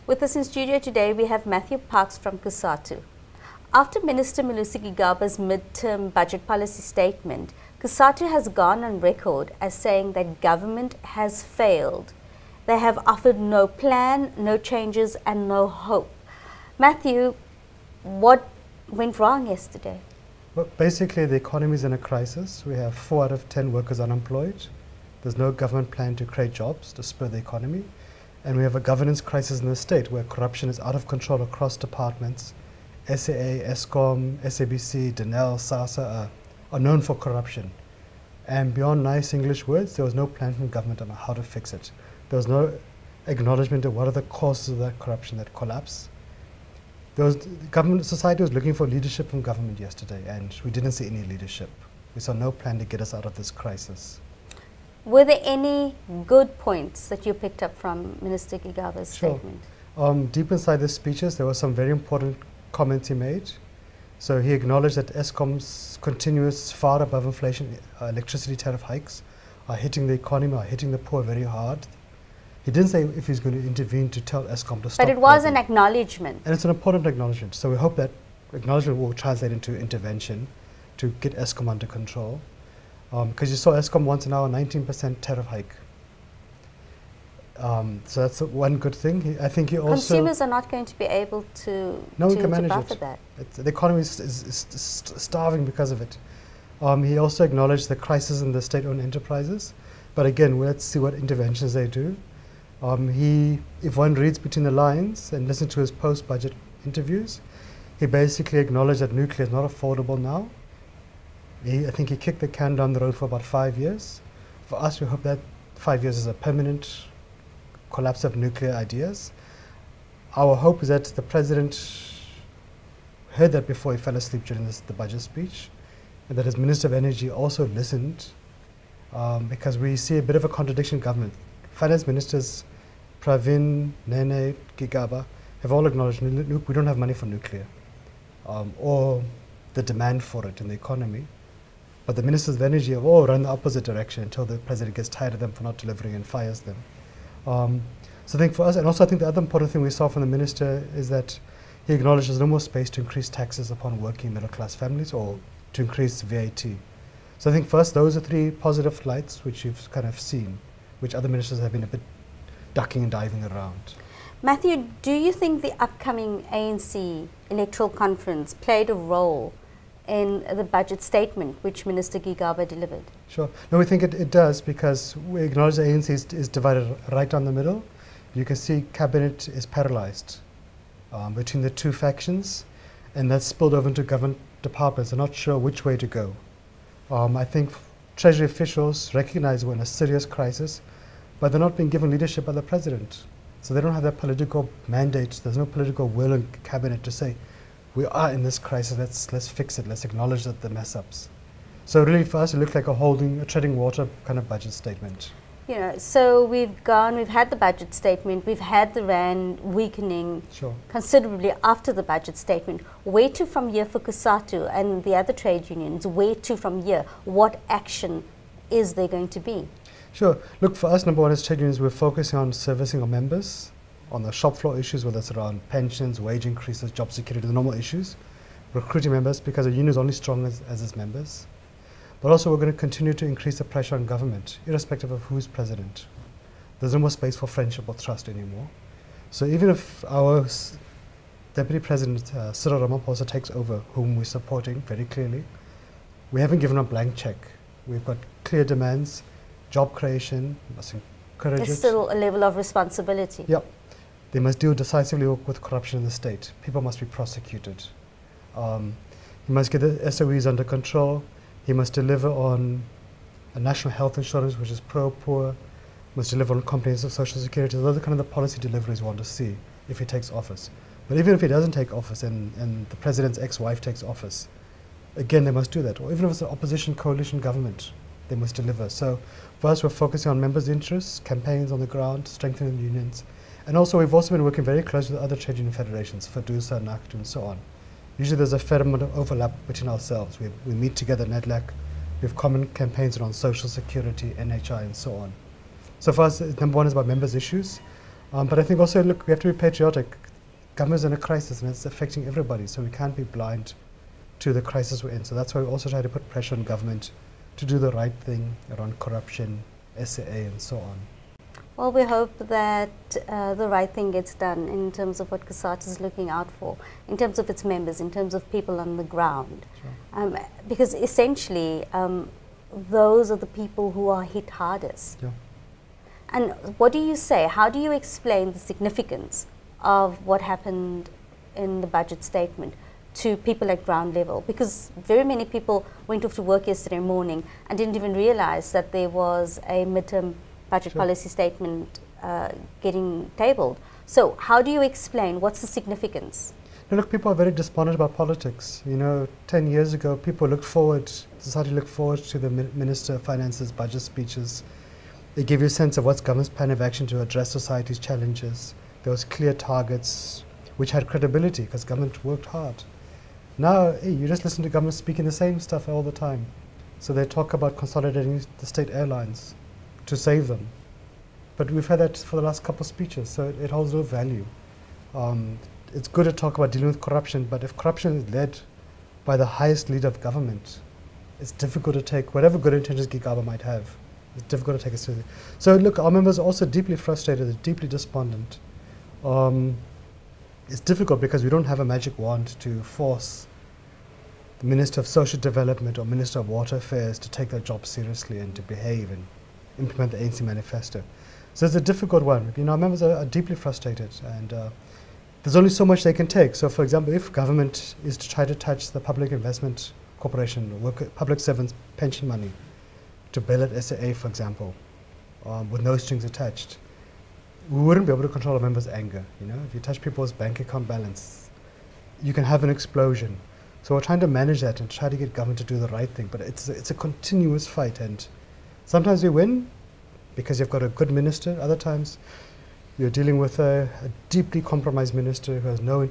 With us in studio today, we have Matthew Parks from COSATU. After Minister Malusi Gigaba's mid-term budget policy statement, COSATU has gone on record as saying that government has failed. They have offered no plan, no changes and no hope. Matthew, what went wrong yesterday? Well, basically the economy is in a crisis. We have 4 out of 10 workers unemployed. There's no government plan to create jobs to spur the economy. And we have a governance crisis in the state where corruption is out of control across departments. SAA, ESCOM, SABC, DENEL, SASA are known for corruption. And beyond nice English words, there was no plan from government on how to fix it. There was no acknowledgement of what are the causes of that corruption, that collapse. Society was looking for leadership from government yesterday, and we didn't see any leadership. We saw no plan to get us out of this crisis. Were there any good points that you picked up from Minister Gigaba's statement? Deep inside the speeches, there were some very important comments he made. So he acknowledged that ESCOM's continuous, far above inflation electricity tariff hikes are hitting the economy, are hitting the poor very hard. He didn't say if he's going to intervene to tell ESCOM to stop. But it was an acknowledgement. And it's an important acknowledgement. So we hope that acknowledgement will translate into intervention to get ESCOM under control. Because you saw ESCOM wants now a 19% tariff hike. So that's one good thing. I think he also... Consumers are not going to be able to buffer that. The economy is starving because of it. He also acknowledged the crisis in the state-owned enterprises. But again, let's see what interventions they do. If one reads between the lines and listens to his post-budget interviews, he basically acknowledged that nuclear is not affordable now. I think he kicked the can down the road for about 5 years. For us, we hope that 5 years is a permanent collapse of nuclear ideas. Our hope is that the President heard that before he fell asleep during the budget speech, and that his Minister of Energy also listened, because we see a bit of a contradiction in government. Finance Ministers Pravin, Nene, Gigaba have all acknowledged we don't have money for nuclear, or the demand for it in the economy. But the Ministers of Energy have all run the opposite direction until the President gets tired of them for not delivering and fires them. So I think for us, and also I think the other important thing we saw from the Minister is that he acknowledged there's no more space to increase taxes upon working middle-class families or to increase VAT. So I think first, those are 3 positive lights which you've kind of seen, which other ministers have been a bit ducking and diving around. Matthew, do you think the upcoming ANC electoral conference played a role in the budget statement which Minister Gigaba delivered? Sure. No, we think it does, because we acknowledge the ANC is divided right down the middle. You can see cabinet is paralyzed between the 2 factions, and that's spilled over into government departments. They're not sure which way to go. I think Treasury officials recognize we're in a serious crisis, but they're not being given leadership by the President. So they don't have that political mandate. There's no political will in cabinet to say, we are in this crisis, let's fix it, let's acknowledge that the mess ups. So really for us it looked like a treading water kind of budget statement. You know, so we've had the budget statement, we've had the rand weakening considerably after the budget statement. Where to from here for COSATU and the other trade unions? Where to from here? What action is there going to be? Sure. Look, for us, number one as trade unions, we're focusing on servicing our members, on the shop floor issues, whether it's around pensions, wage increases, job security, the normal issues, recruiting members, because the union is only strong as its members. But also we're going to continue to increase the pressure on government, irrespective of who's president. There's no more space for friendship or trust anymore. So even if our Deputy President Cyril Ramaphosa takes over, whom we're supporting very clearly, we haven't given a blank check. We've got clear demands, job creation, we must encourage it. There's still a level of responsibility. Yep. They must deal decisively with corruption in the state. People must be prosecuted. He must get the SOEs under control. He must deliver on a national health insurance, which is pro-poor. Must deliver on comprehensive social security. Those are kind of the policy deliveries we want to see if he takes office. But even if he doesn't take office and the president's ex-wife takes office, again, they must do that. Or even if it's an opposition coalition government, they must deliver. So for us, we're focusing on members' interests, campaigns on the ground, strengthening unions. And also, we've also been working very closely with other trade union federations, FADUSA, NACTU, and so on. Usually there's a fair amount of overlap between ourselves. We meet together, NEDLAC, we have common campaigns around social security, NHI, and so on. So for us, number one is about members' issues. But I think also, look, we have to be patriotic. Government's in a crisis and it's affecting everybody, so we can't be blind to the crisis we're in. So that's why we also try to put pressure on government to do the right thing around corruption, SAA, and so on. Well, we hope that the right thing gets done in terms of what COSATU is looking out for, in terms of its members, in terms of people on the ground. Sure. Because essentially, those are the people who are hit hardest. Yeah. And what do you say? How do you explain the significance of what happened in the budget statement to people at ground level? Because very many people went off to work yesterday morning and didn't even realize that there was a midterm budget Sure. policy statement getting tabled. So how do you explain what's the significance? Now, look, people are very despondent about politics. You know, 10 years ago, people looked forward, society looked forward to the Minister of Finance's budget speeches. They give you a sense of what's government's plan of action to address society's challenges. There was clear targets, which had credibility because government worked hard. Now, hey, you just listen to government speaking the same stuff all the time. So they talk about consolidating the state airlines to save them. But we've had that for the last couple of speeches, so it holds no value. It's good to talk about dealing with corruption, but if corruption is led by the highest leader of government, it's difficult to take whatever good intentions Gigaba might have. It's difficult to take it seriously. So look, our members are also deeply frustrated, they're deeply despondent. It's difficult because we don't have a magic wand to force the Minister of Social Development or Minister of Water Affairs to take their job seriously and to behave and implement the ANC manifesto. So it's a difficult one. You know, our members are deeply frustrated, and there's only so much they can take. So for example, if government is to try to touch the Public Investment Corporation, or public servants' pension money, to bail at SAA, for example, with no strings attached, we wouldn't be able to control our members' anger. You know, if you touch people's bank account balance, you can have an explosion. So we're trying to manage that and try to get government to do the right thing. But it's a continuous fight, and sometimes we win because you've got a good minister. Other times you're dealing with a deeply compromised minister who has no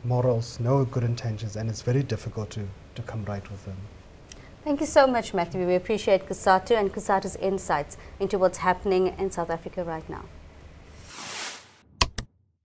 morals, no good intentions, and it's very difficult to come right with them. Thank you so much, Matthew. We appreciate COSATU and COSATU's insights into what's happening in South Africa right now.